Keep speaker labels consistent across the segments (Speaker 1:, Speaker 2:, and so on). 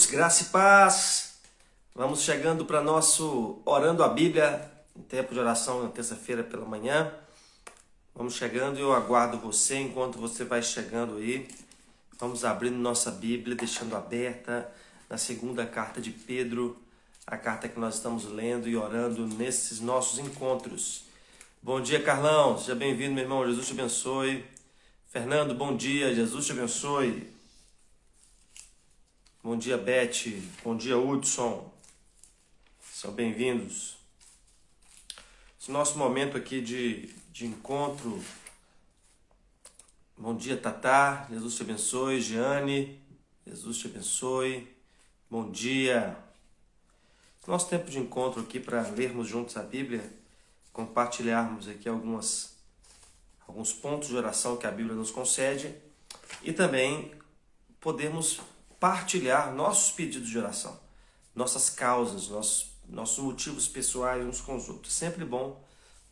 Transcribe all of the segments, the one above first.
Speaker 1: Graça e paz. Vamos chegando para nosso Orando a Bíblia, em tempo de oração na terça-feira pela manhã. Vamos chegando e eu aguardo você enquanto você vai chegando aí. Vamos abrindo nossa Bíblia, deixando aberta na segunda carta de Pedro, a carta que nós estamos lendo e orando nesses nossos encontros. Bom dia, Carlão. Seja bem-vindo, meu irmão. Jesus te abençoe. Fernando, bom dia. Jesus te abençoe. Bom dia, Beth. Bom dia, Hudson. Sejam bem-vindos. Esse nosso momento aqui de encontro. Bom dia, Tatá. Jesus te abençoe. Giane. Jesus te abençoe. Bom dia. Nosso tempo de encontro aqui para lermos juntos a Bíblia, compartilharmos aqui alguns pontos de oração que a Bíblia nos concede e também podermos partilhar nossos pedidos de oração, nossas causas, nossos motivos pessoais uns com os outros. Sempre bom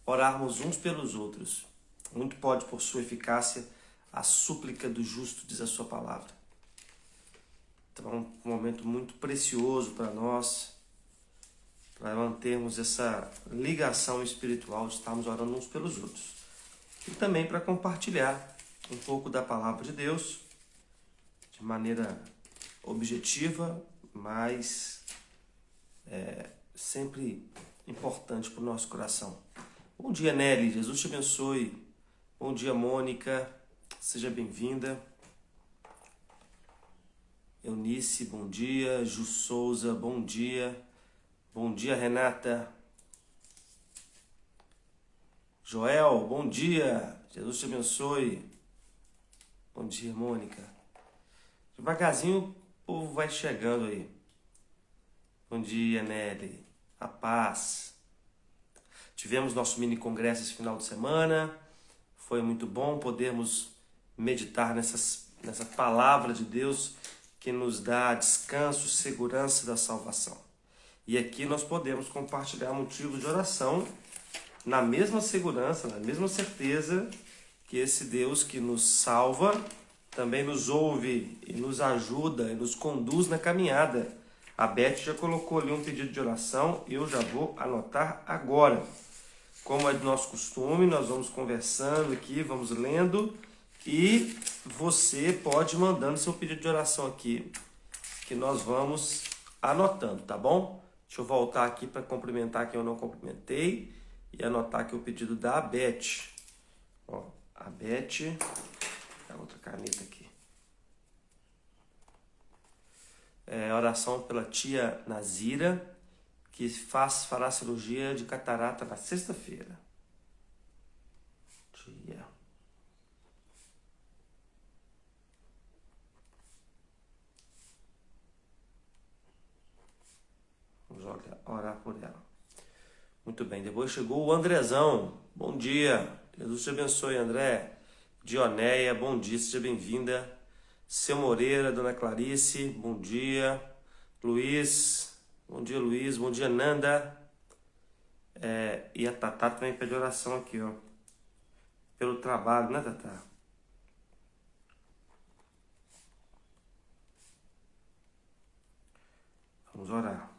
Speaker 1: orarmos uns pelos outros. Muito pode, por sua eficácia, a súplica do justo, diz a sua palavra. Então é um momento muito precioso para nós, para mantermos essa ligação espiritual de estarmos orando uns pelos outros. E também para compartilhar um pouco da palavra de Deus, de maneira objetiva, mas sempre importante para o nosso coração. Bom dia, Nelly. Jesus te abençoe. Bom dia, Mônica. Seja bem-vinda. Eunice, bom dia. Ju Souza, bom dia. Bom dia, Renata. Joel, bom dia. Jesus te abençoe. Bom dia, Mônica. Devagarzinho o povo vai chegando aí. Bom dia, Nelly. A paz. Tivemos nosso mini congresso esse final de semana. Foi muito bom podermos meditar nessa palavra de Deus que nos dá descanso, segurança da salvação. E aqui nós podemos compartilhar motivos de oração na mesma segurança, na mesma certeza que esse Deus que nos salva também nos ouve e nos ajuda e nos conduz na caminhada. A Beth já colocou ali um pedido de oração e eu já vou anotar agora. Como é do nosso costume, nós vamos conversando aqui, vamos lendo e você pode ir mandando seu pedido de oração aqui, que nós vamos anotando, tá bom? Deixa eu voltar aqui para cumprimentar quem eu não cumprimentei e anotar aqui o pedido da Beth. Ó, a Beth... a outra caneta aqui. Oração pela tia Nazira, que fará cirurgia de catarata na sexta-feira. Tia. Vamos orar por ela. Muito bem. Depois chegou o Andrezão. Bom dia. Jesus te abençoe, André. Dionéia, bom dia, seja bem-vinda. Seu Moreira, Dona Clarice, bom dia. Luiz, bom dia, Luiz. Bom dia, Nanda. E a Tatá também pede oração aqui, ó. Pelo trabalho, né, Tatá? Vamos orar.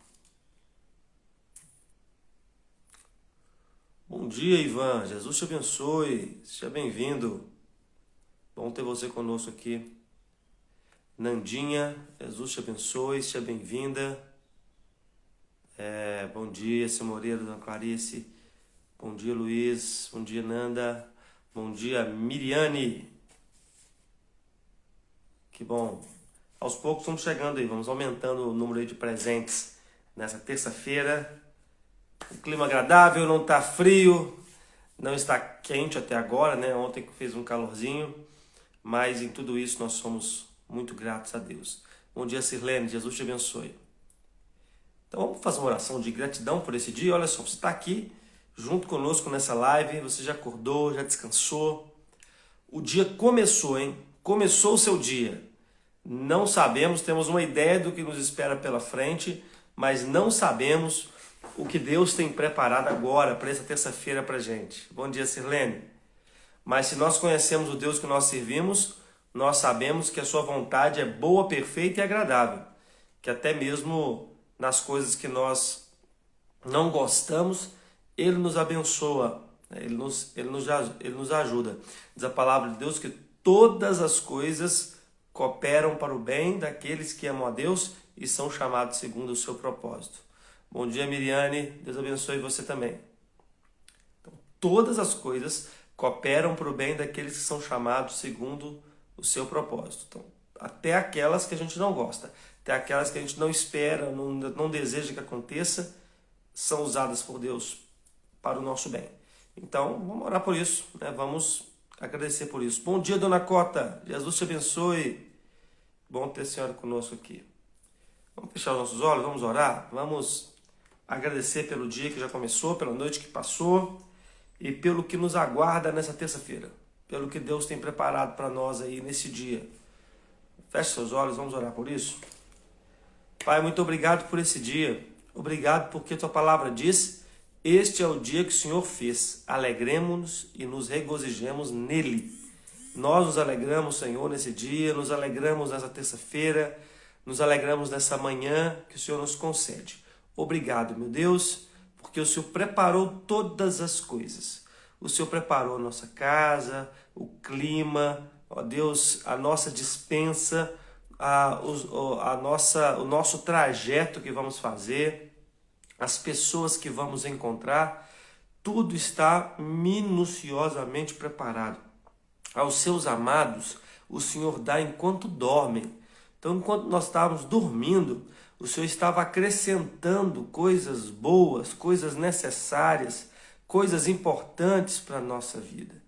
Speaker 1: Bom dia, Ivan. Jesus te abençoe. Seja bem-vindo. Bom ter você conosco aqui. Nandinha, Jesus te abençoe, seja bem-vinda. Bom dia, seu Moreira, Dona Clarice. Bom dia, Luiz. Bom dia, Nanda. Bom dia, Miriane. Que bom. Aos poucos vamos chegando aí, vamos aumentando o número aí de presentes nessa terça-feira. O clima agradável, não está frio, não está quente até agora, né? Ontem fez um calorzinho. Mas em tudo isso nós somos muito gratos a Deus. Bom dia, Sirlene. Jesus te abençoe. Então vamos fazer uma oração de gratidão por esse dia. Olha só, você está aqui junto conosco nessa live. Você já acordou, já descansou. O dia começou, hein? Começou o seu dia. Não sabemos, temos uma ideia do que nos espera pela frente, mas não sabemos o que Deus tem preparado agora para essa terça-feira para a gente. Bom dia, Sirlene. Mas se nós conhecemos o Deus que nós servimos, nós sabemos que a sua vontade é boa, perfeita e agradável. que até mesmo nas coisas que nós não gostamos, Ele nos abençoa, né? Ele nos ajuda. Diz a palavra de Deus que todas as coisas cooperam para o bem daqueles que amam a Deus e são chamados segundo o seu propósito. Bom dia, Miriane. Deus abençoe você também. Então, todas as coisas cooperam para o bem daqueles que são chamados segundo o seu propósito. Então, até aquelas que a gente não gosta, até aquelas que a gente não espera, não deseja que aconteça, são usadas por Deus para o nosso bem. Então, vamos orar por isso, né? Vamos agradecer por isso. Bom dia, Dona Cota. Jesus te abençoe. Bom ter a senhora conosco aqui. Vamos fechar os nossos olhos, vamos orar, vamos agradecer pelo dia que já começou, pela noite que passou e pelo que nos aguarda nessa terça-feira, pelo que Deus tem preparado para nós aí nesse dia. Feche seus olhos, vamos orar por isso. Pai, muito obrigado por esse dia. Obrigado porque tua palavra diz: este é o dia que o Senhor fez. Alegremos-nos e nos regozijemos nele. Nós nos alegramos, Senhor, nesse dia, nos alegramos nessa terça-feira, nos alegramos nessa manhã que o Senhor nos concede. Obrigado, meu Deus, porque o Senhor preparou todas as coisas. O Senhor preparou a nossa casa, o clima, ó Deus, a nossa despensa, o nosso trajeto que vamos fazer, as pessoas que vamos encontrar, tudo está minuciosamente preparado. Aos seus amados, o Senhor dá enquanto dormem. Então, enquanto nós estávamos dormindo, o Senhor estava acrescentando coisas boas, coisas necessárias, coisas importantes para a nossa vida.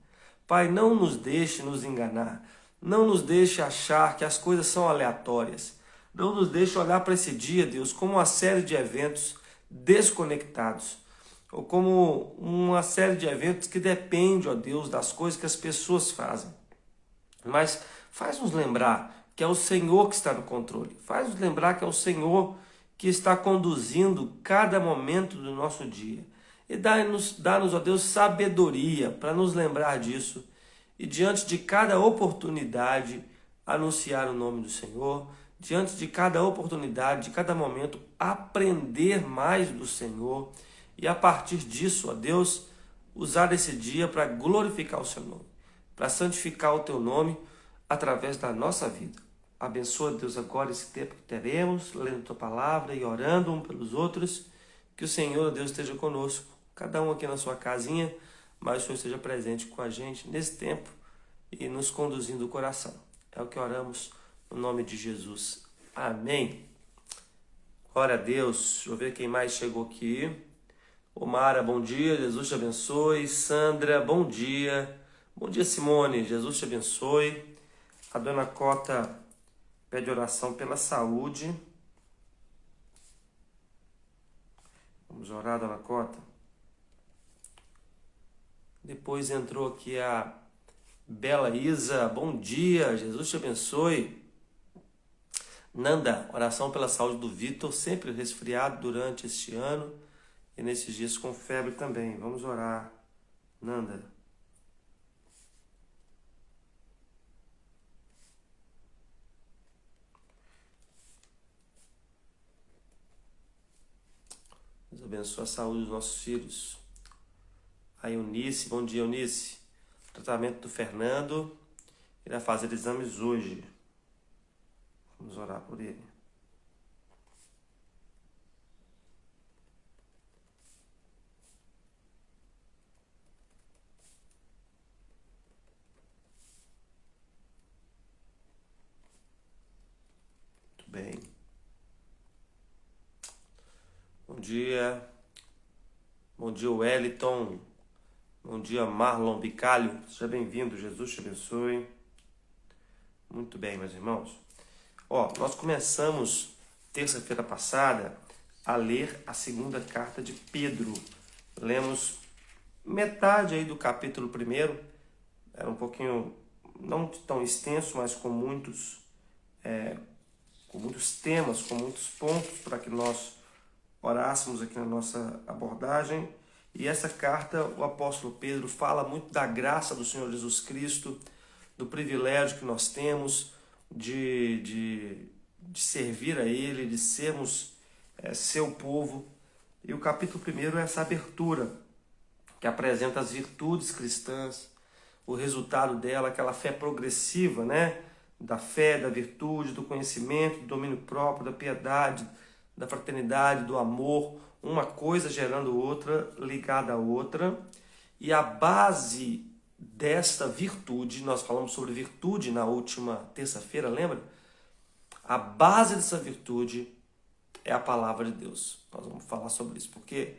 Speaker 1: Pai, não nos deixe nos enganar. Não nos deixe achar que as coisas são aleatórias. Não nos deixe olhar para esse dia, Deus, como uma série de eventos desconectados. Ou como uma série de eventos que depende, ó Deus, das coisas que as pessoas fazem. Mas faz-nos lembrar que é o Senhor que está no controle. Faz-nos lembrar que é o Senhor que está conduzindo cada momento do nosso dia. E dá-nos, ó Deus, sabedoria para nos lembrar disso. E diante de cada oportunidade, anunciar o nome do Senhor. Diante de cada oportunidade, de cada momento, aprender mais do Senhor. E a partir disso, ó Deus, usar esse dia para glorificar o seu nome, para santificar o teu nome através da nossa vida. Abençoa, Deus, agora esse tempo que teremos, lendo tua palavra e orando um pelos outros. Que o Senhor, Deus, esteja conosco, cada um aqui na sua casinha, mas o Senhor esteja presente com a gente nesse tempo e nos conduzindo o coração. É o que oramos no nome de Jesus. Amém. Glória a Deus. Deixa eu ver quem mais chegou aqui. Omara, bom dia, Jesus te abençoe. Sandra, bom dia. Bom dia, Simone, Jesus te abençoe. A dona Cota pede oração pela saúde. Vamos orar, dona Cota. Depois entrou aqui a Bela Isa, bom dia, Jesus te abençoe. Nanda, oração pela saúde do Vitor, sempre resfriado durante este ano e nesses dias com febre também. Vamos orar, Nanda. Deus abençoe a saúde dos nossos filhos. A Eunice, bom dia, Eunice. Tratamento do Fernando, irá fazer exames hoje. Vamos orar por ele. Muito bem. Bom dia. Bom dia, Wellington. Bom dia, Marlon Bicalho. Seja bem-vindo, Jesus te abençoe. Muito bem, meus irmãos. Nós começamos terça-feira passada a ler a segunda carta de Pedro. Lemos metade aí do capítulo 1. Era um pouquinho, não tão extenso, mas com muitos temas, com muitos pontos para que nós orássemos aqui na nossa abordagem. E essa carta, o apóstolo Pedro fala muito da graça do Senhor Jesus Cristo, do privilégio que nós temos de de servir a Ele, de sermos seu povo. E o capítulo 1 é essa abertura, que apresenta as virtudes cristãs, o resultado dela, aquela fé progressiva, né? Da fé, da virtude, do conhecimento, do domínio próprio, da piedade, da fraternidade, do amor, uma coisa gerando outra, ligada à outra. E a base desta virtude, nós falamos sobre virtude na última terça-feira, lembra? A base dessa virtude é a palavra de Deus. Nós vamos falar sobre isso, porque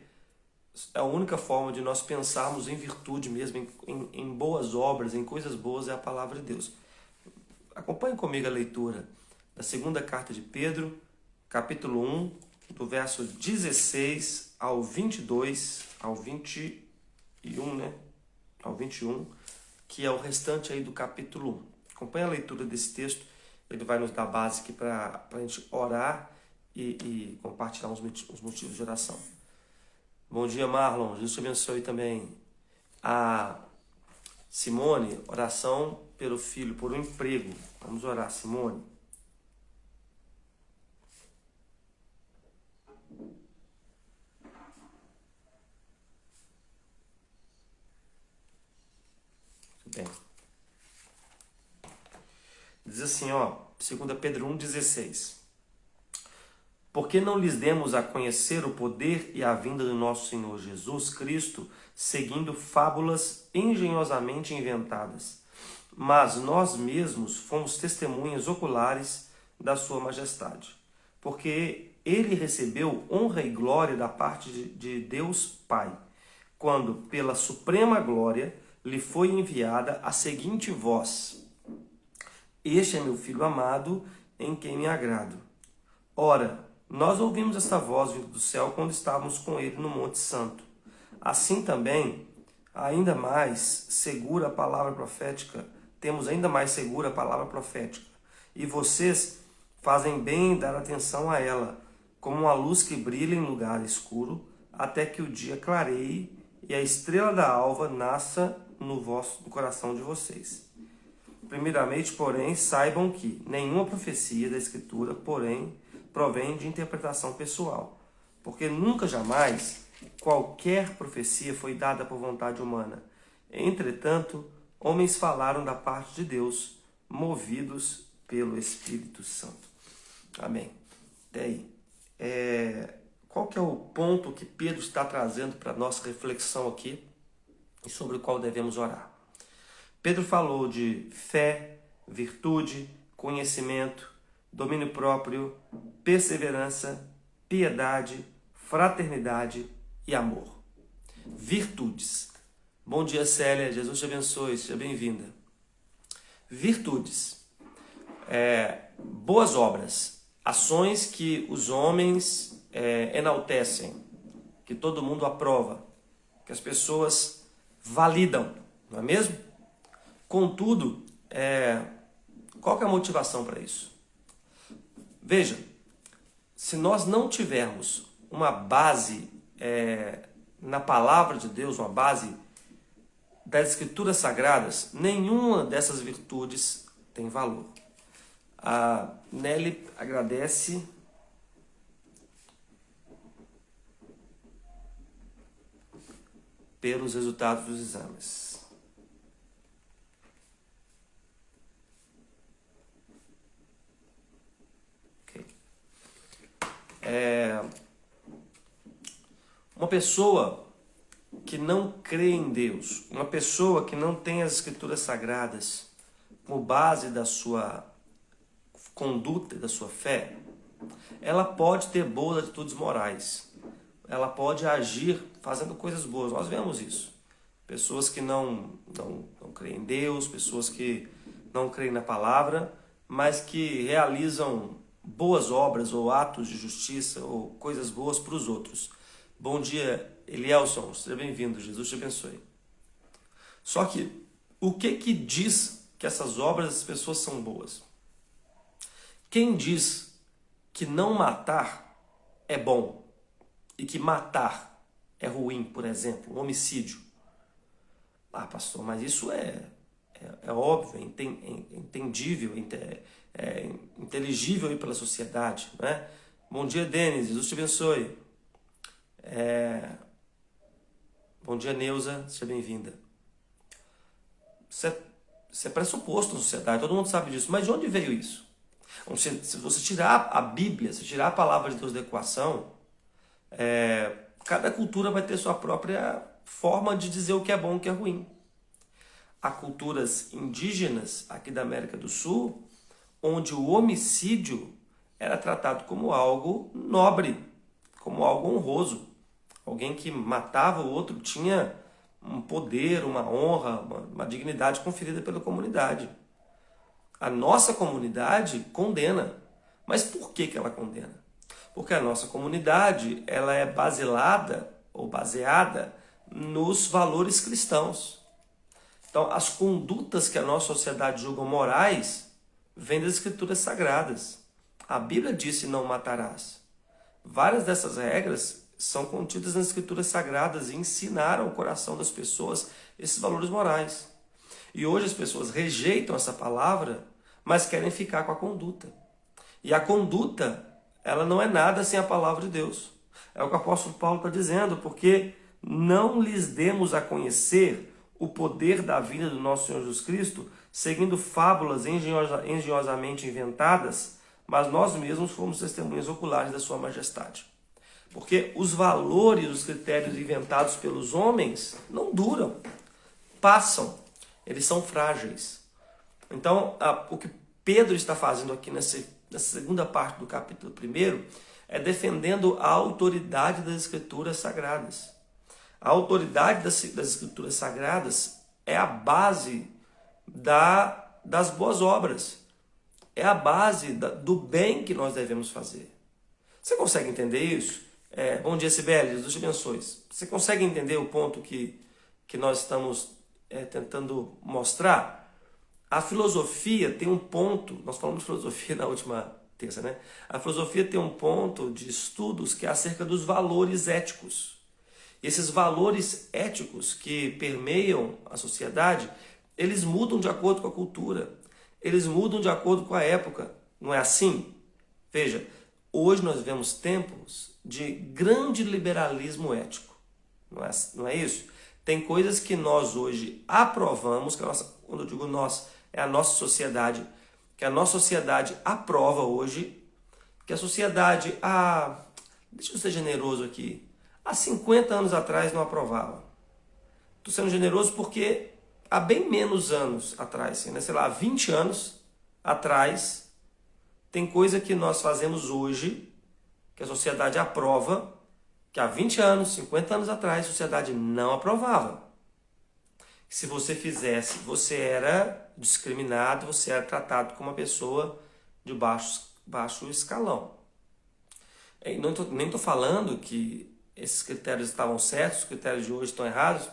Speaker 1: é a única forma de nós pensarmos em virtude mesmo, em boas obras, em coisas boas, é a palavra de Deus. Acompanhe comigo a leitura da segunda carta de Pedro, capítulo 1, do verso 16 ao 22, ao 21, né? Ao 21, que é o restante aí do capítulo 1. Acompanhe a leitura desse texto, ele vai nos dar base aqui para a gente orar e compartilhar os motivos de oração. Bom dia, Marlon. Jesus te abençoe também. A Simone, oração pelo filho, por um emprego. Vamos orar, Simone. Muito bem. Diz assim, ó, 2 Pedro 1,16. Porque não lhes demos a conhecer o poder e a vinda do nosso Senhor Jesus Cristo, seguindo fábulas engenhosamente inventadas, mas nós mesmos fomos testemunhas oculares da sua majestade. Porque ele recebeu honra e glória da parte de Deus Pai, quando, pela suprema glória, lhe foi enviada a seguinte voz: Este é meu Filho amado, em quem me agrado. Ora, nós ouvimos essa voz vindo do céu quando estávamos com ele no Monte Santo. Assim também, ainda mais segura a palavra profética, temos ainda mais segura a palavra profética. E vocês fazem bem em dar atenção a ela, como uma luz que brilha em lugar escuro, até que o dia clareie e a estrela da alva nasça no coração de vocês. Primeiramente, porém, saibam que nenhuma profecia da Escritura, porém, provém de interpretação pessoal, porque nunca jamais qualquer profecia foi dada por vontade humana. Entretanto, homens falaram da parte de Deus, movidos pelo Espírito Santo. Amém. Até aí. Qual que é o ponto que Pedro está trazendo para a nossa reflexão aqui e sobre o qual devemos orar? Pedro falou de fé, virtude, conhecimento, domínio próprio, perseverança, piedade, fraternidade e amor. Virtudes. Bom dia, Célia. Jesus te abençoe. Seja bem-vinda. Virtudes. Boas obras. Ações que os homens enaltecem, que todo mundo aprova, que as pessoas validam, não é mesmo? Contudo, qual que é a motivação para isso? Veja, se nós não tivermos uma base na palavra de Deus, uma base das Escrituras Sagradas, nenhuma dessas virtudes tem valor. A Nelly agradece pelos resultados dos exames. Uma pessoa que não crê em Deus, uma pessoa que não tem as Escrituras Sagradas como base da sua conduta, da sua fé, ela pode ter boas atitudes morais, ela pode agir fazendo coisas boas. Nós vemos isso. Pessoas que não creem em Deus, pessoas que não creem na palavra, mas que realizam boas obras ou atos de justiça ou coisas boas para os outros. Bom dia, Elielson, seja bem-vindo, Jesus te abençoe. Só que, o que diz que essas obras das pessoas são boas? Quem diz que não matar é bom e que matar é ruim, por exemplo, um homicídio? Ah, pastor, mas isso é óbvio, é entendível, inteligível aí pela sociedade, né? Bom dia, Denis, Jesus te abençoe. Bom dia, Neuza, seja bem-vinda. Isso é pressuposto na sociedade, todo mundo sabe disso, mas de onde veio isso? Se você tirar a Bíblia, se tirar a palavra de Deus da equação, cada cultura vai ter sua própria forma de dizer o que é bom e o que é ruim. Há culturas indígenas aqui da América do Sul, onde o homicídio era tratado como algo nobre, como algo honroso. Alguém que matava o outro tinha um poder, uma honra, uma dignidade conferida pela comunidade. A nossa comunidade condena. Mas por que ela condena? Porque a nossa comunidade ela é baseada ou baseada nos valores cristãos. Então, as condutas que a nossa sociedade julga morais vêm das escrituras sagradas. A Bíblia disse não matarás. Várias dessas regras são contidas nas escrituras sagradas e ensinaram ao coração das pessoas esses valores morais. E hoje as pessoas rejeitam essa palavra, mas querem ficar com a conduta. E a conduta, ela não é nada sem a palavra de Deus. É o que o apóstolo Paulo está dizendo, porque não lhes demos a conhecer o poder da vinda do nosso Senhor Jesus Cristo, seguindo fábulas engenhosamente inventadas, mas nós mesmos fomos testemunhas oculares da sua majestade. Porque os valores, os critérios inventados pelos homens não duram, passam, eles são frágeis. Então, o que Pedro está fazendo aqui nessa segunda parte do capítulo 1 é defendendo a autoridade das escrituras sagradas. A autoridade das escrituras sagradas é a base das boas obras. É a base do bem que nós devemos fazer. Você consegue entender isso? Bom dia, Sibeli, Jesus te abençoe. Você consegue entender o ponto que nós estamos tentando mostrar? A filosofia tem um ponto, nós falamos de filosofia na última terça, né? A filosofia tem um ponto de estudos que é acerca dos valores éticos. E esses valores éticos que permeiam a sociedade, eles mudam de acordo com a cultura, eles mudam de acordo com a época. Não é assim? Veja, hoje nós vemos tempos de grande liberalismo ético. Não é isso? Tem coisas que nós hoje aprovamos, quando eu digo nós, é a nossa sociedade, que a nossa sociedade aprova hoje, que a sociedade, deixa eu ser generoso aqui, há 50 anos atrás não aprovava. Estou sendo generoso porque há bem menos anos atrás, né? Sei lá, 20 anos atrás, tem coisa que nós fazemos hoje, que a sociedade aprova, que há 20 anos, 50 anos atrás, a sociedade não aprovava. Se você fizesse, você era discriminado, você era tratado como uma pessoa de baixo escalão. E nem estou falando que esses critérios estavam certos, os critérios de hoje estão errados.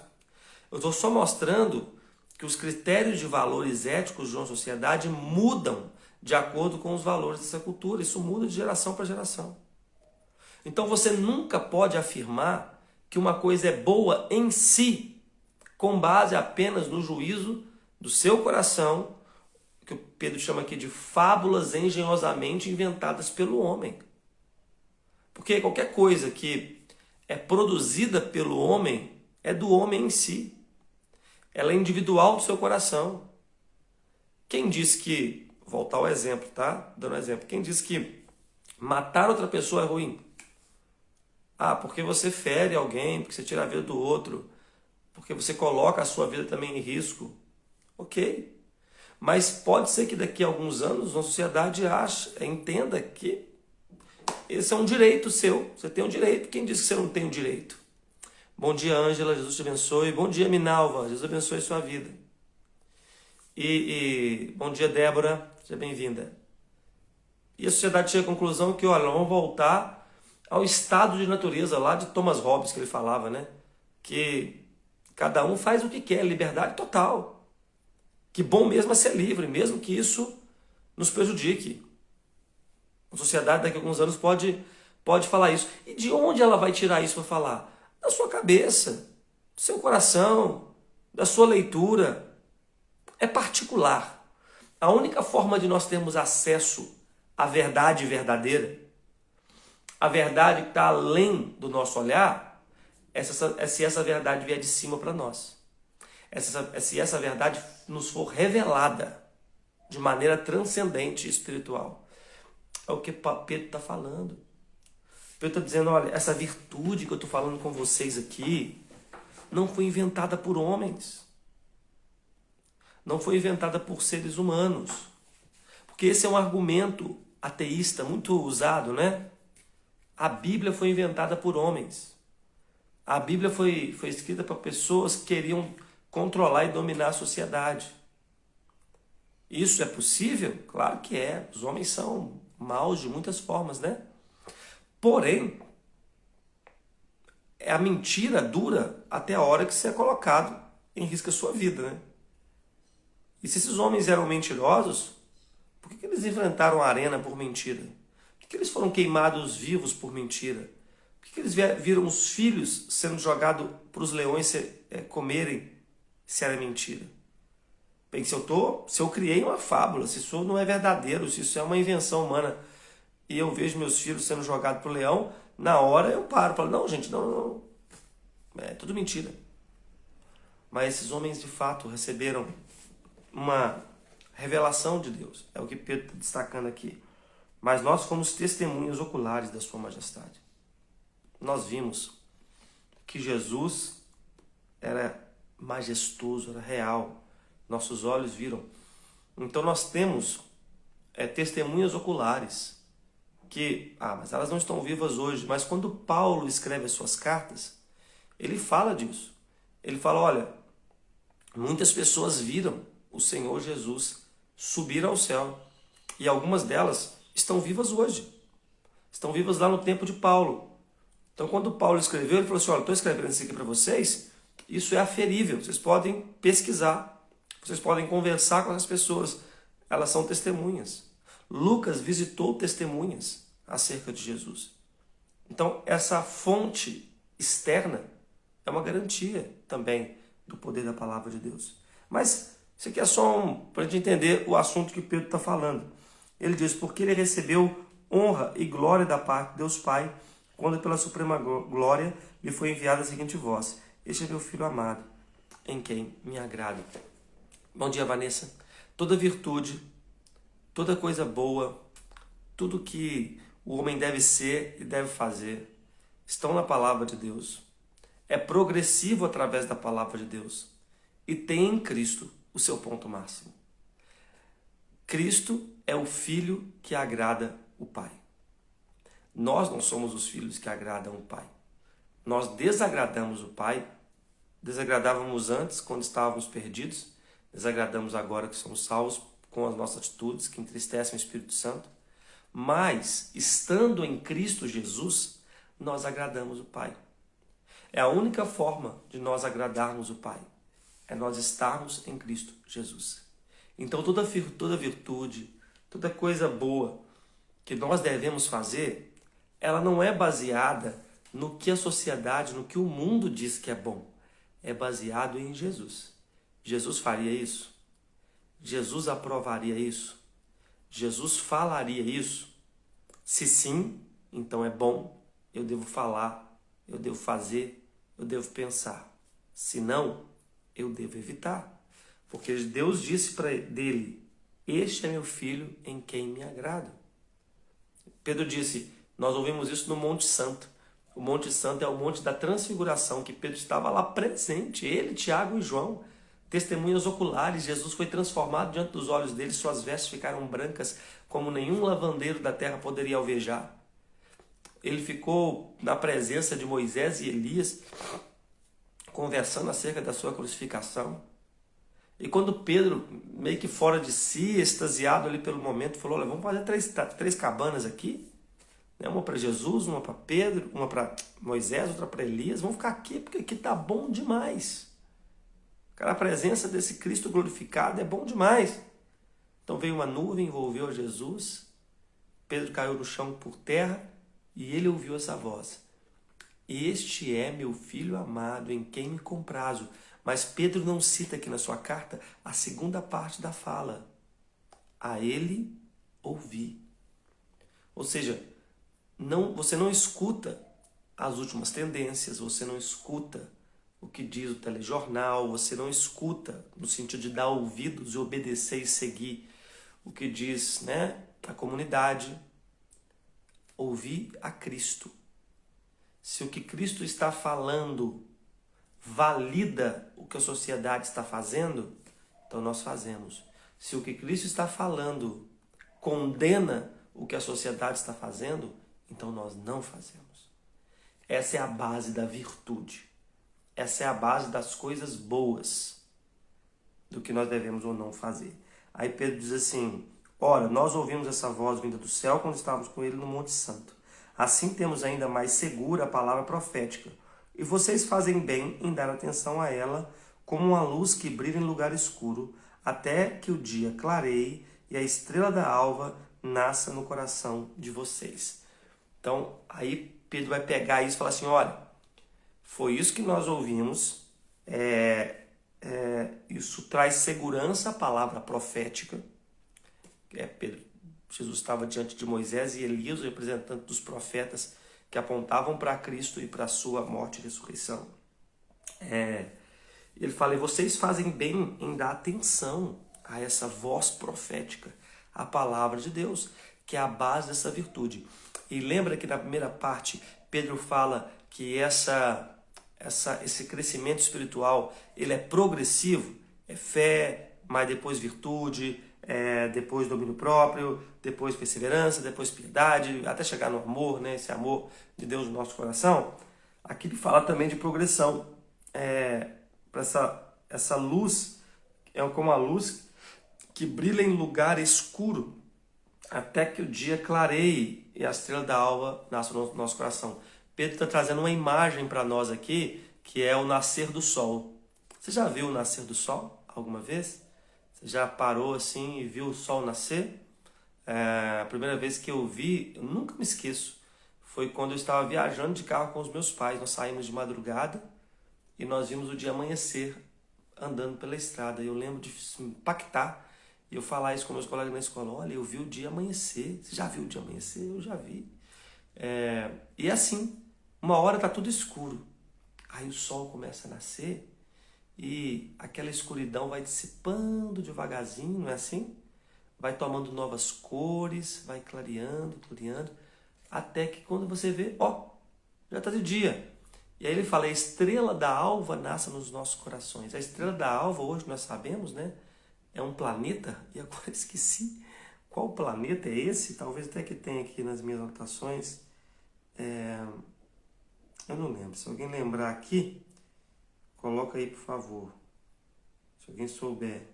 Speaker 1: Eu estou só mostrando que os critérios de valores éticos de uma sociedade mudam de acordo com os valores dessa cultura. Isso muda de geração para geração. Então você nunca pode afirmar que uma coisa é boa em si, com base apenas no juízo do seu coração, que o Pedro chama aqui de fábulas engenhosamente inventadas pelo homem. Porque qualquer coisa que é produzida pelo homem é do homem em si. Ela é individual do seu coração. Quem diz que, vou voltar ao exemplo, tá? Dando um exemplo. Quem diz que matar outra pessoa é ruim? Porque você fere alguém, porque você tira a vida do outro, porque você coloca a sua vida também em risco. Ok. Mas pode ser que daqui a alguns anos a sociedade entenda que esse é um direito seu. Você tem um direito. Quem disse que você não tem um direito? Bom dia, Ângela. Jesus te abençoe. Bom dia, Minalva. Jesus abençoe a sua vida. E bom dia, Débora. Seja bem-vinda. E a sociedade chega à conclusão que, olha, vamos voltar ao estado de natureza lá de Thomas Hobbes, que ele falava, né? Que cada um faz o que quer, liberdade total. Que bom mesmo é ser livre, mesmo que isso nos prejudique. A sociedade daqui a alguns anos pode falar isso. E de onde ela vai tirar isso para falar? Da sua cabeça, do seu coração, da sua leitura. É particular. A única forma de nós termos acesso à verdade verdadeira, a verdade que está além do nosso olhar, é se essa verdade vier de cima para nós. Se essa verdade nos for revelada de maneira transcendente e espiritual. É o que Pedro está falando. Pedro está dizendo, olha, essa virtude que eu estou falando com vocês aqui não foi inventada por homens. Não foi inventada por seres humanos. Porque esse é um argumento ateísta muito usado, né? A Bíblia foi inventada por homens. A Bíblia foi escrita para pessoas que queriam controlar e dominar a sociedade. Isso é possível? Claro que é. Os homens são maus de muitas formas, né? Porém, a mentira dura até a hora que você é colocado em risco a sua vida, né? E se esses homens eram mentirosos, por que eles enfrentaram a arena por mentira? Por que eles foram queimados vivos por mentira? Por que eles viram os filhos sendo jogados para os leões comerem se era mentira? Bem, se eu criei uma fábula, se isso não é verdadeiro, se isso é uma invenção humana, e eu vejo meus filhos sendo jogados para o leão, na hora eu paro e falo, não, gente, não. É tudo mentira. Mas esses homens, de fato, receberam uma revelação de Deus. É o que Pedro está destacando aqui. Mas nós fomos testemunhas oculares da sua majestade. Nós vimos que Jesus era majestoso, era real. Nossos olhos viram. Então nós temos testemunhas oculares que, mas elas não estão vivas hoje. Mas quando Paulo escreve as suas cartas, ele fala disso. Ele fala, olha, muitas pessoas viram o Senhor Jesus subir ao céu. E algumas delas estão vivas hoje. Estão vivas lá no tempo de Paulo. Então quando Paulo escreveu, ele falou assim, olha, estou escrevendo isso aqui para vocês, isso é aferível, vocês podem pesquisar, vocês podem conversar com as pessoas, elas são testemunhas. Lucas visitou testemunhas acerca de Jesus. Então essa fonte externa é uma garantia também do poder da palavra de Deus. Mas isso aqui é só para a gente entender o assunto que Pedro está falando. Ele diz, porque ele recebeu honra e glória da parte de Deus Pai, quando pela suprema glória lhe foi enviada a seguinte voz, este é meu filho amado, em quem me agrado. Bom dia, Vanessa. Toda virtude, toda coisa boa, tudo que o homem deve ser e deve fazer, estão na palavra de Deus. É progressivo através da palavra de Deus. E tem em Cristo o seu ponto máximo. Cristo é o Filho que agrada o Pai. Nós não somos os filhos que agradam o Pai. Nós desagradamos o Pai, desagradávamos antes quando estávamos perdidos, desagradamos agora que somos salvos com as nossas atitudes que entristecem o Espírito Santo, mas estando em Cristo Jesus, nós agradamos o Pai. É a única forma de nós agradarmos o Pai, é nós estarmos em Cristo Jesus. Então toda virtude, toda coisa boa que nós devemos fazer, ela não é baseada no que a sociedade, no que o mundo diz que é bom. É baseado em Jesus. Jesus faria isso? Jesus aprovaria isso? Jesus falaria isso? Se sim, então é bom, eu devo falar, eu devo fazer, eu devo pensar. Se não, eu devo evitar. Porque Deus disse dele, este é meu filho em quem me agrado. Pedro disse, nós ouvimos isso no Monte Santo. O Monte Santo é o Monte da Transfiguração, que Pedro estava lá presente, ele, Tiago e João, testemunhas oculares. Jesus foi transformado diante dos olhos deles, suas vestes ficaram brancas, como nenhum lavandeiro da terra poderia alvejar. Ele ficou na presença de Moisés e Elias, conversando acerca da sua crucificação. E quando Pedro, meio que fora de si, extasiado ali pelo momento, falou, olha, vamos fazer três cabanas aqui, uma para Jesus, uma para Pedro, uma para Moisés, outra para Elias, vamos ficar aqui porque aqui está bom demais. Cara, a presença desse Cristo glorificado é bom demais. Então veio uma nuvem, envolveu Jesus, Pedro caiu no chão por terra e ele ouviu essa voz. Este é meu filho amado, em quem me comprazo. Mas Pedro não cita aqui na sua carta a segunda parte da fala. a ele ouvir. Ou seja, você não escuta as últimas tendências, você não escuta o que diz o telejornal, você não escuta no sentido de dar ouvidos e obedecer e seguir o que diz, né, a comunidade. Ouvir a Cristo. Se o que Cristo está falando valida o que a sociedade está fazendo, então nós fazemos. Se o que Cristo está falando condena o que a sociedade está fazendo, então nós não fazemos. Essa é a base da virtude. Essa é a base das coisas boas, do que nós devemos ou não fazer. Aí Pedro diz assim: ora, nós ouvimos essa voz vinda do céu quando estávamos com ele no Monte Santo. Assim temos ainda mais segura a palavra profética. E vocês fazem bem em dar atenção a ela como uma luz que brilha em lugar escuro, até que o dia clareie e a estrela da alva nasça no coração de vocês. Então, aí Pedro vai pegar isso e falar assim: olha, foi isso que nós ouvimos, isso traz segurança à palavra profética. Jesus estava diante de Moisés e Elias, representante dos profetas que apontavam para Cristo e para a sua morte e ressurreição. Ele fala: e vocês fazem bem em dar atenção a essa voz profética, a palavra de Deus, que é a base dessa virtude. E lembra que na primeira parte Pedro fala que esse crescimento espiritual ele é progressivo, é fé, mas depois virtude, depois domínio próprio, depois perseverança, depois piedade, até chegar no amor, né? Esse amor de Deus no nosso coração. Aqui ele fala também de progressão, para essa luz, é como a luz que brilha em lugar escuro, até que o dia clareie e a estrela da alva nasça no nosso coração. Pedro está trazendo uma imagem para nós aqui, que é o nascer do sol. Você já viu o nascer do sol alguma vez? Você já parou assim e viu o sol nascer? A primeira vez que eu vi, eu nunca me esqueço, foi quando eu estava viajando de carro com os meus pais. Nós saímos de madrugada e nós vimos o dia amanhecer andando pela estrada. Eu lembro de me impactar e eu falar isso com meus colegas na escola: olha, eu vi o dia amanhecer. Você já viu o dia amanhecer? Eu já vi. E assim, uma hora está tudo escuro, aí o sol começa a nascer e aquela escuridão vai dissipando devagarzinho, não é assim? Vai tomando novas cores, vai clareando, até que quando você vê, já está de dia. E aí ele fala: a estrela da alva nasce nos nossos corações. A estrela da alva, hoje nós sabemos, né? É um planeta, e agora esqueci qual planeta é esse, talvez até que tenha aqui nas minhas anotações. Eu não lembro. Se alguém lembrar aqui, coloca aí, por favor. Se alguém souber.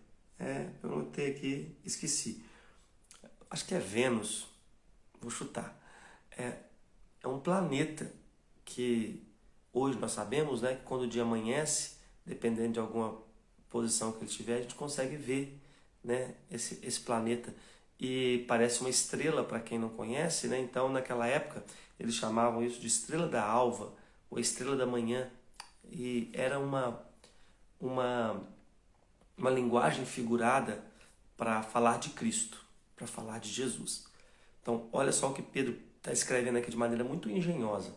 Speaker 1: Eu anotei aqui, esqueci. Acho que é Vênus. Vou chutar. É um planeta que hoje nós sabemos, né, que quando o dia amanhece, dependendo de alguma posição que ele tiver, a gente consegue ver, né, esse planeta. E parece uma estrela para quem não conhece, né? Então, naquela época, eles chamavam isso de estrela da alva, ou estrela da manhã. E era uma linguagem figurada para falar de Cristo, para falar de Jesus. Então, olha só o que Pedro está escrevendo aqui de maneira muito engenhosa.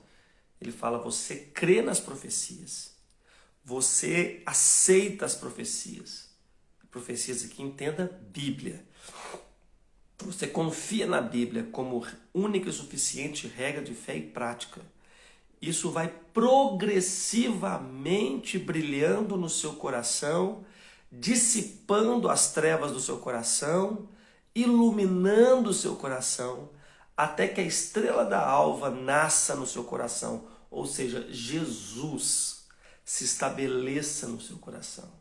Speaker 1: Ele fala: você crê nas profecias, você aceita as profecias. Profecias aqui, entenda Bíblia. Você confia na Bíblia como única e suficiente regra de fé e prática. Isso vai progressivamente brilhando no seu coração, dissipando as trevas do seu coração, iluminando o seu coração, até que a estrela da alva nasça no seu coração, ou seja, Jesus se estabeleça no seu coração.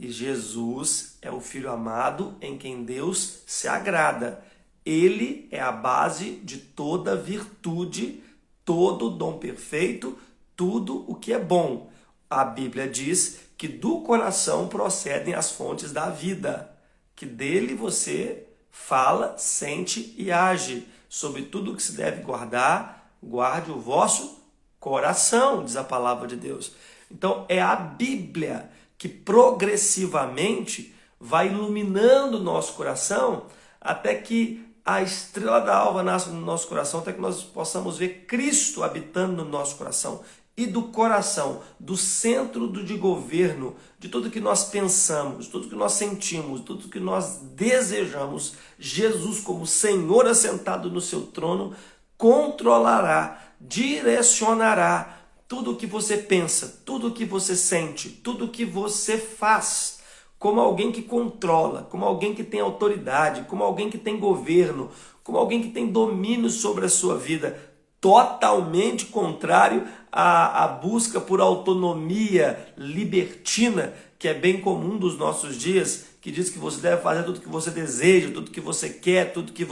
Speaker 1: E Jesus é o Filho amado em quem Deus se agrada. Ele é a base de toda virtude, todo dom perfeito, tudo o que é bom. A Bíblia diz que do coração procedem as fontes da vida, que dele você fala, sente e age. Sobre tudo o que se deve guardar, guarde o vosso coração, diz a palavra de Deus. Então é a Bíblia que progressivamente vai iluminando o nosso coração até que a estrela da alva nasça no nosso coração, até que nós possamos ver Cristo habitando no nosso coração. E do coração, do centro de governo, de tudo que nós pensamos, de tudo que nós sentimos, de tudo que nós desejamos, Jesus, como Senhor assentado no seu trono, controlará, direcionará tudo o que você pensa, tudo o que você sente, tudo o que você faz, como alguém que controla, como alguém que tem autoridade, como alguém que tem governo, como alguém que tem domínio sobre a sua vida, totalmente contrário à busca por autonomia libertina, que é bem comum dos nossos dias, que diz que você deve fazer tudo que você deseja, tudo que você quer, tudo que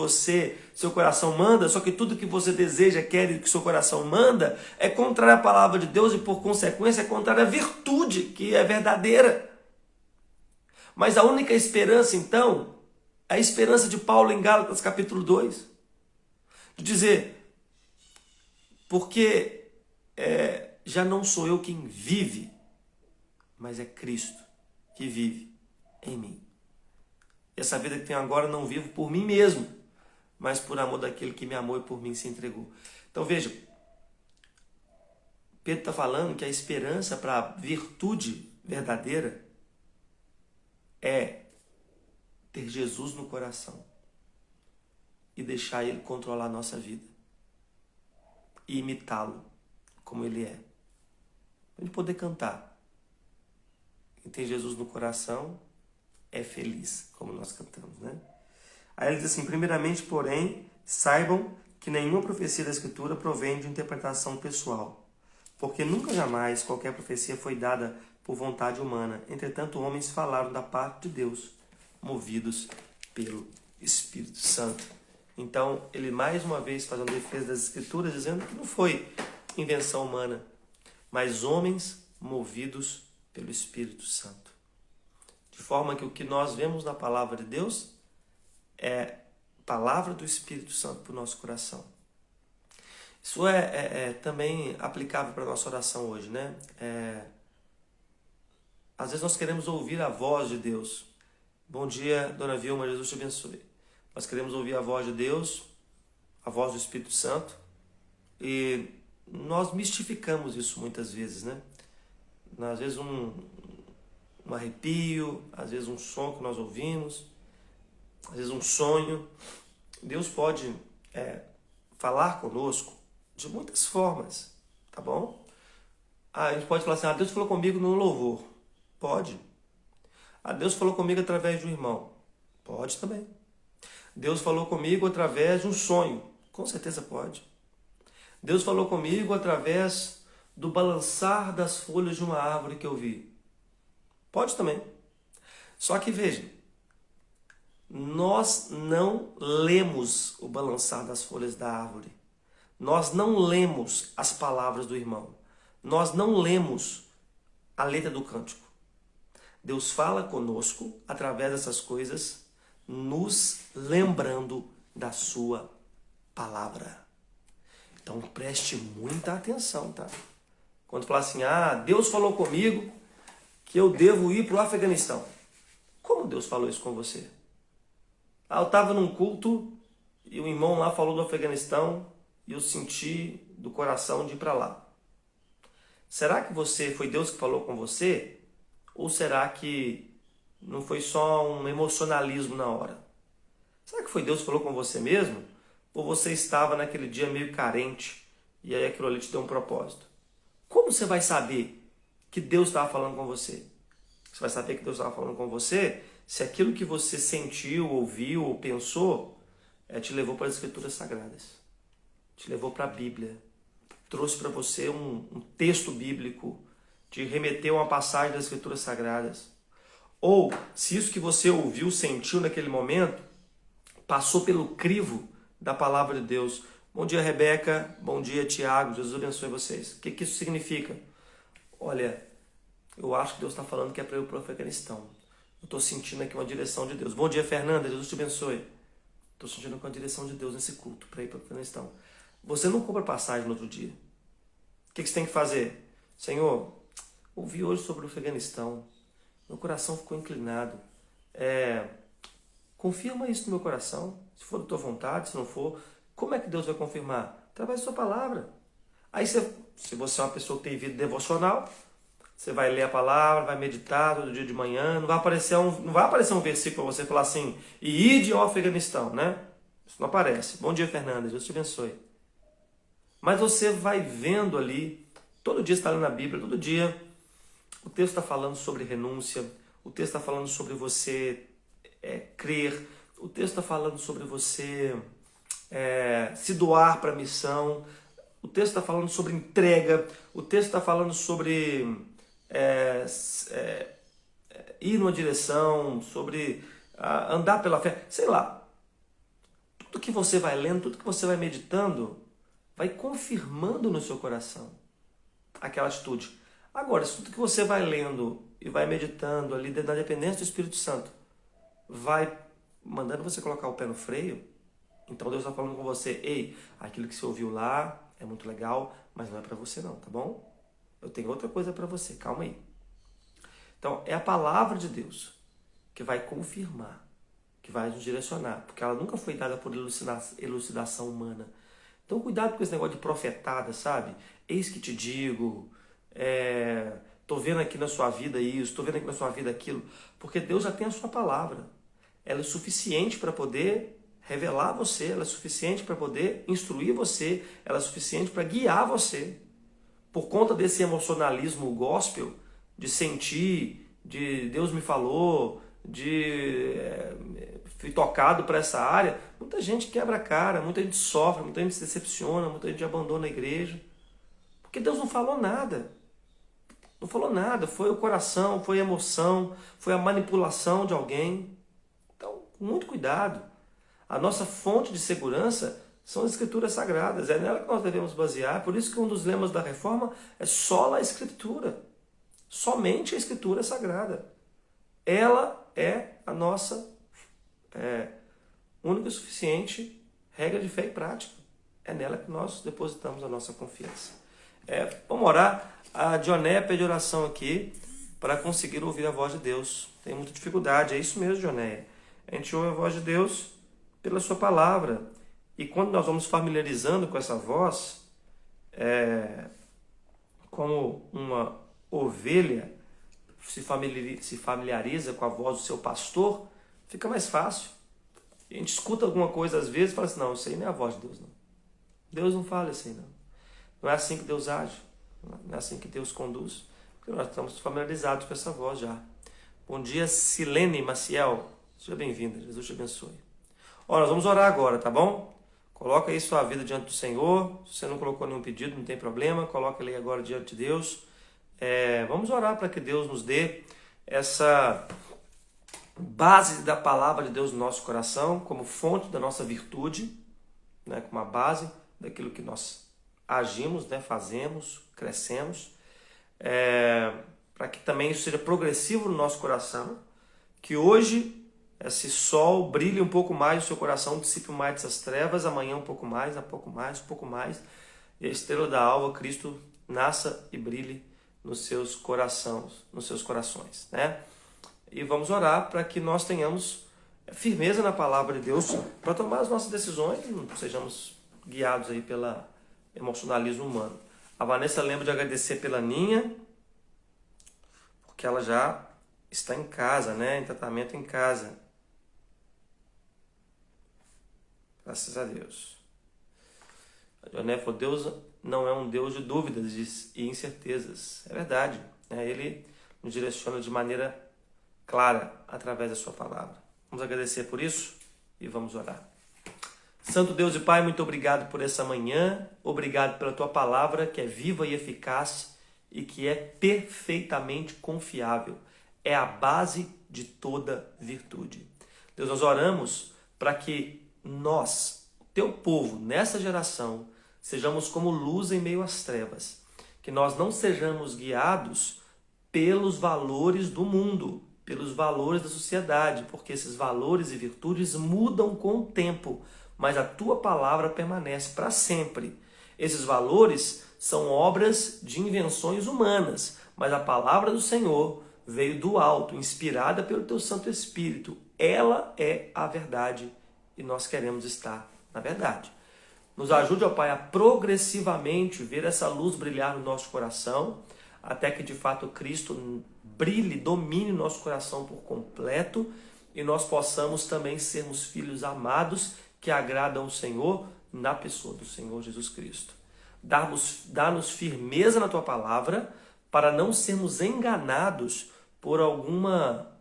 Speaker 1: seu coração manda, só que tudo que você deseja, quer e que seu coração manda é contrário à palavra de Deus e, por consequência, é contrário à virtude, que é verdadeira. Mas a única esperança, então, é a esperança de Paulo em Gálatas capítulo 2, de dizer, porque já não sou eu quem vive, mas é Cristo que vive em mim. Essa vida que tenho agora não vivo por mim mesmo, mas por amor daquele que me amou e por mim se entregou. Então veja, Pedro está falando que a esperança para a virtude verdadeira é ter Jesus no coração e deixar Ele controlar a nossa vida e imitá-lo como Ele é. Para a gente poder cantar. Quem tem Jesus no coração é feliz, como nós cantamos, né? Aí ele diz assim, primeiramente, porém, saibam que nenhuma profecia da Escritura provém de interpretação pessoal, porque nunca jamais qualquer profecia foi dada por vontade humana. Entretanto, homens falaram da parte de Deus, movidos pelo Espírito Santo. Então, ele mais uma vez faz uma defesa das Escrituras, dizendo que não foi invenção humana, mas homens movidos pelo Espírito Santo. De forma que o que nós vemos na palavra de Deus é palavra do Espírito Santo para o nosso coração. Isso é também aplicável para a nossa oração hoje, né? Às vezes nós queremos ouvir a voz de Deus. Bom dia, Dona Vilma, Jesus te abençoe. Nós queremos ouvir a voz de Deus, a voz do Espírito Santo, e nós mistificamos isso muitas vezes, né? Às vezes um arrepio, às vezes um som que nós ouvimos, às vezes um sonho. Deus pode falar conosco de muitas formas, tá bom? A gente pode falar assim, Deus falou comigo no louvor. Pode. Deus falou comigo através de um irmão. Pode também. Deus falou comigo através de um sonho. Com certeza pode. Deus falou comigo através do balançar das folhas de uma árvore que eu vi. Pode também. Só que veja, nós não lemos o balançar das folhas da árvore. Nós não lemos as palavras do irmão. Nós não lemos a letra do cântico. Deus fala conosco através dessas coisas, nos lembrando da sua palavra. Então preste muita atenção, tá? Quando fala assim, Deus falou comigo que eu devo ir para o Afeganistão. Como Deus falou isso com você? Eu estava num culto e o irmão lá falou do Afeganistão e eu senti do coração de ir para lá. Será que foi Deus que falou com você? Ou será que não foi só um emocionalismo na hora? Será que foi Deus que falou com você mesmo? Ou você estava naquele dia meio carente e aí aquilo ali te deu um propósito? Como você vai saber que Deus estava falando com você? Você vai saber que Deus estava falando com você se aquilo que você sentiu, ouviu ou pensou te levou para as Escrituras Sagradas. Te levou para a Bíblia. Trouxe para você um texto bíblico. Te remeteu a uma passagem das Escrituras Sagradas. Ou se isso que você ouviu, sentiu naquele momento, passou pelo crivo da palavra de Deus. Bom dia, Rebeca. Bom dia, Tiago. Jesus abençoe vocês. O que isso significa? Olha, eu acho que Deus está falando que é para eu ir para o Afeganistão. Eu estou sentindo aqui uma direção de Deus. Bom dia, Fernanda. Jesus te abençoe. Estou sentindo uma direção de Deus nesse culto para ir para o Afeganistão. Você não compra passagem no outro dia. O que você tem que fazer? Senhor, ouvi hoje sobre o Afeganistão. Meu coração ficou inclinado. Confirma isso no meu coração. Se for da tua vontade, se não for, como é que Deus vai confirmar? Através da sua palavra. Aí, se você é uma pessoa que tem vida devocional, você vai ler a palavra, vai meditar todo dia de manhã, não vai aparecer um versículo para você falar assim, e ide ao Afeganistão, né? Isso não aparece. Bom dia, Fernanda, Deus te abençoe. Mas você vai vendo ali, todo dia você está lendo a Bíblia, todo dia o texto está falando sobre renúncia, o texto está falando sobre você crer, o texto está falando sobre você se doar para a missão, o texto está falando sobre entrega, o texto está falando sobre ir numa direção, sobre andar pela fé, sei lá. Tudo que você vai lendo, tudo que você vai meditando, vai confirmando no seu coração aquela atitude. Agora, se tudo que você vai lendo e vai meditando ali na dependência do Espírito Santo vai mandando você colocar o pé no freio, então Deus está falando com você, ei, aquilo que você ouviu lá é muito legal, mas não é para você não, tá bom? Eu tenho outra coisa para você, calma aí. Então, é a palavra de Deus que vai confirmar, que vai nos direcionar, porque ela nunca foi dada por elucidação humana. Então, cuidado com esse negócio de profetada, sabe? Eis que te digo, tô vendo aqui na sua vida isso, tô vendo aqui na sua vida aquilo, porque Deus já tem a sua palavra. Ela é suficiente para poder revelar você, ela é suficiente para poder instruir você, ela é suficiente para guiar você. Por conta desse emocionalismo gospel, de sentir, de Deus me falou, de fui tocado para essa área, muita gente quebra a cara, muita gente sofre, muita gente se decepciona, muita gente abandona a igreja. Porque Deus não falou nada. Não falou nada, foi o coração, foi a emoção, foi a manipulação de alguém. Então, muito cuidado. A nossa fonte de segurança são as Escrituras Sagradas, é nela que nós devemos basear. Por isso que um dos lemas da Reforma é sola a Escritura. Somente a Escritura Sagrada. Ela é a nossa única e suficiente regra de fé e prática. É nela que nós depositamos a nossa confiança. Vamos orar. A Dioné pede oração aqui para conseguir ouvir a voz de Deus. Tem muita dificuldade, é isso mesmo, Dioné. A gente ouve a voz de Deus pela sua palavra. E quando nós vamos familiarizando com essa voz, como uma ovelha se familiariza com a voz do seu pastor, fica mais fácil. A gente escuta alguma coisa às vezes e fala assim, não, isso aí não é a voz de Deus, não. Deus não fala assim, não. Não é assim que Deus age, não é assim que Deus conduz, porque nós estamos familiarizados com essa voz já. Bom dia, Silene Maciel. Seja bem-vinda, Jesus te abençoe. Nós vamos orar agora, tá bom? Coloca aí sua vida diante do Senhor. Se você não colocou nenhum pedido, não tem problema. Coloca ele agora diante de Deus. Vamos orar para que Deus nos dê essa base da palavra de Deus no nosso coração, como fonte da nossa virtude, né? Como a base daquilo que nós agimos, né? Fazemos, crescemos. Para que também isso seja progressivo no nosso coração. Que hoje esse sol brilhe um pouco mais no seu coração, dissipe mais dessas trevas, amanhã um pouco mais, um pouco mais, um pouco mais. E a estrela da alva, Cristo, nasça e brilhe nos seus corações, né? E vamos orar para que nós tenhamos firmeza na palavra de Deus para tomar as nossas decisões e não sejamos guiados aí pelo emocionalismo humano. A Vanessa lembra de agradecer pela Ninha, porque ela já está em casa, né? Em tratamento em casa. Graças a Deus. A Dioné falou, Deus não é um Deus de dúvidas e incertezas. É verdade. Ele nos direciona de maneira clara através da sua palavra. Vamos agradecer por isso e vamos orar. Santo Deus e Pai, muito obrigado por essa manhã. Obrigado pela tua palavra que é viva e eficaz e que é perfeitamente confiável. É a base de toda virtude. Deus, nós oramos para que nós, teu povo, nessa geração, sejamos como luz em meio às trevas. Que nós não sejamos guiados pelos valores do mundo, pelos valores da sociedade, porque esses valores e virtudes mudam com o tempo, mas a tua palavra permanece para sempre. Esses valores são obras de invenções humanas, mas a palavra do Senhor veio do alto, inspirada pelo teu Santo Espírito, ela é a verdade e nós queremos estar na verdade. Nos ajude, ó Pai, a progressivamente ver essa luz brilhar no nosso coração, até que de fato Cristo brilhe, domine o nosso coração por completo e nós possamos também sermos filhos amados que agradam ao Senhor na pessoa do Senhor Jesus Cristo. Dá-nos firmeza na Tua palavra para não sermos enganados por alguma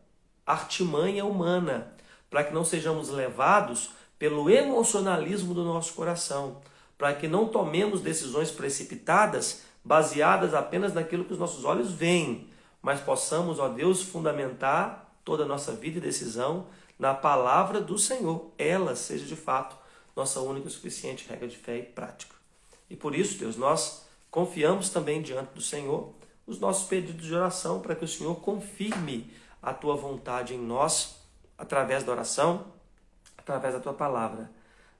Speaker 1: artimanha humana, para que não sejamos levados pelo emocionalismo do nosso coração, para que não tomemos decisões precipitadas baseadas apenas naquilo que os nossos olhos veem, mas possamos, ó Deus, fundamentar toda a nossa vida e decisão na palavra do Senhor. Ela seja de fato nossa única e suficiente regra de fé e prática. E por isso, Deus, nós confiamos também diante do Senhor os nossos pedidos de oração para que o Senhor confirme a Tua vontade em nós através da oração, através da Tua palavra.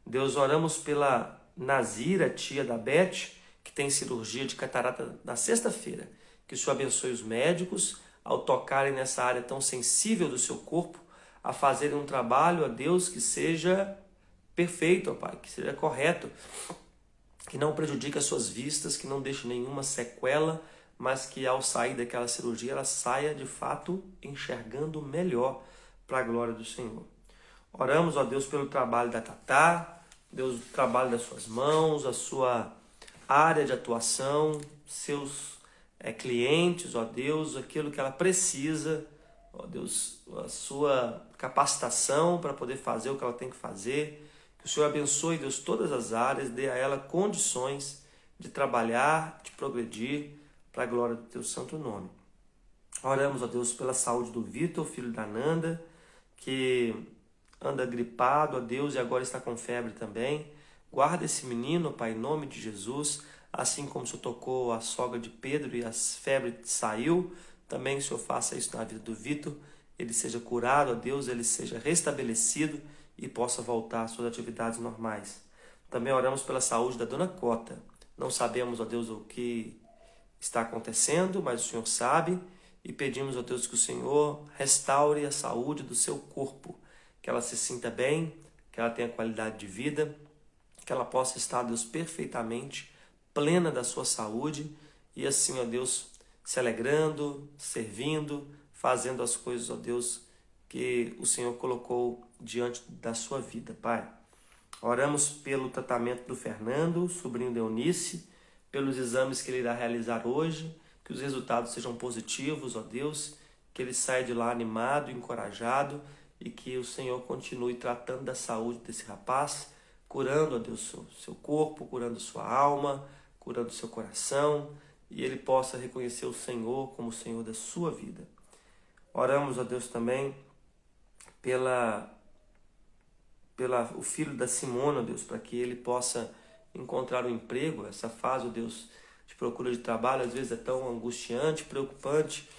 Speaker 1: Deus, oramos pela Nazira, tia da Beth, que tem cirurgia de catarata na sexta-feira. Que o Senhor abençoe os médicos ao tocarem nessa área tão sensível do seu corpo, a fazerem um trabalho, ó Deus, que seja perfeito, ó Pai, que seja correto, que não prejudique as suas vistas, que não deixe nenhuma sequela, mas que ao sair daquela cirurgia ela saia de fato enxergando melhor para a glória do Senhor. Oramos, ó Deus, pelo trabalho da Tatá, Deus, o trabalho das suas mãos, a sua área de atuação, seus clientes, ó Deus, aquilo que ela precisa, ó Deus, a sua capacitação para poder fazer o que ela tem que fazer. Que o Senhor abençoe, Deus, todas as áreas, dê a ela condições de trabalhar, de progredir para a glória do Teu santo nome. Oramos, ó Deus, pela saúde do Vitor, filho da Nanda, que anda gripado, ó Deus, e agora está com febre também. Guarda esse menino, Pai, em nome de Jesus, assim como o Senhor tocou a sogra de Pedro e a febre saiu, também o Senhor faça isso na vida do Vitor, ele seja curado, ó Deus, ele seja restabelecido e possa voltar às suas atividades normais. Também oramos pela saúde da dona Cota. Não sabemos, ó Deus, o que está acontecendo, mas o Senhor sabe, e pedimos, ó Deus, que o Senhor restaure a saúde do seu corpo, que ela se sinta bem, que ela tenha qualidade de vida, que ela possa estar, Deus, perfeitamente plena da sua saúde e assim, ó Deus, se alegrando, servindo, fazendo as coisas, ó Deus, que o Senhor colocou diante da sua vida, Pai. Oramos pelo tratamento do Fernando, sobrinho de Eunice, pelos exames que ele irá realizar hoje, que os resultados sejam positivos, ó Deus, que ele saia de lá animado, encorajado e que o Senhor continue tratando da saúde desse rapaz, curando, ó Deus, seu corpo, curando sua alma, curando seu coração, e ele possa reconhecer o Senhor como o Senhor da sua vida. Oramos, ó Deus, também o filho da Simona, ó Deus, para que ele possa encontrar um emprego. Essa fase, ó Deus, de procura de trabalho, às vezes é tão angustiante, preocupante,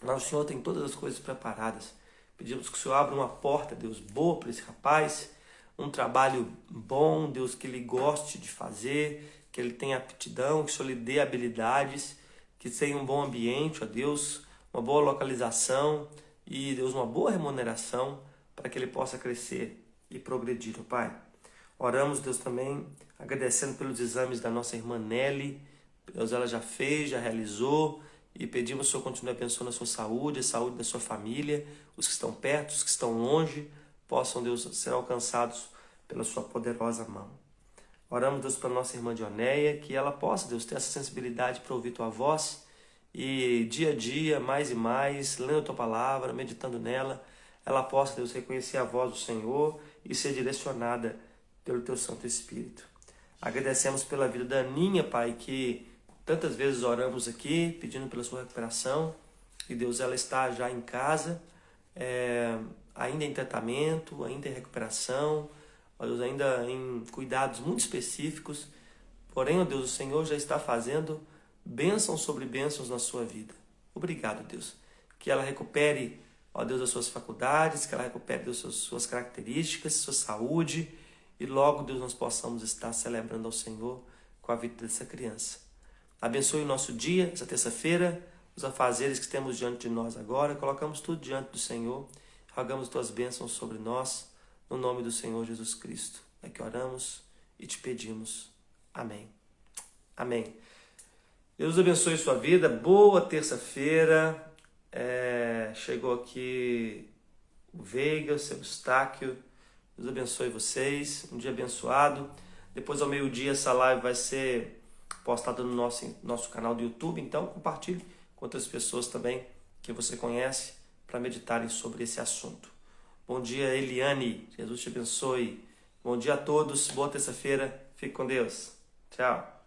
Speaker 1: mas o Senhor tem todas as coisas preparadas. Pedimos que o Senhor abra uma porta, Deus, boa para esse rapaz, um trabalho bom, Deus, que ele goste de fazer, que ele tenha aptidão, que o Senhor lhe dê habilidades, que tenha um bom ambiente, ó Deus, uma boa localização e, Deus, uma boa remuneração para que ele possa crescer e progredir, ó Pai. Oramos, Deus, também agradecendo pelos exames da nossa irmã Nelly. Deus, ela já fez, já realizou, e pedimos que o Senhor continue abençoando a sua saúde, a saúde da sua família, os que estão perto, os que estão longe, possam, Deus, ser alcançados pela sua poderosa mão. Oramos, Deus, para a nossa irmã Dioneia, que ela possa, Deus, ter essa sensibilidade para ouvir Tua voz e dia a dia, mais e mais, lendo a Tua palavra, meditando nela, ela possa, Deus, reconhecer a voz do Senhor e ser direcionada pelo Teu Santo Espírito. Agradecemos pela vida da Aninha, Pai, que tantas vezes oramos aqui, pedindo pela sua recuperação, e Deus, ela está já em casa, ainda em tratamento, ainda em recuperação, ó Deus, ainda em cuidados muito específicos, porém, ó Deus, o Senhor já está fazendo bênçãos sobre bênçãos na sua vida. Obrigado, Deus, que ela recupere, ó Deus, as suas faculdades, que ela recupere, Deus, suas características, sua saúde, e logo, Deus, nós possamos estar celebrando ao Senhor com a vida dessa criança. Abençoe o nosso dia, essa terça-feira, os afazeres que temos diante de nós agora, colocamos tudo diante do Senhor, rogamos tuas bênçãos sobre nós, no nome do Senhor Jesus Cristo. É que oramos e te pedimos. Amém. Amém. Deus abençoe sua vida. Boa terça-feira. Chegou aqui o Veiga, o seu Eustáquio. Deus abençoe vocês. Um dia abençoado. Depois, ao meio-dia, essa live vai ser postada no nosso canal do YouTube. Então, compartilhe com outras pessoas também que você conhece para meditarem sobre esse assunto. Bom dia, Eliane. Jesus te abençoe. Bom dia a todos. Boa terça-feira. Fique com Deus. Tchau.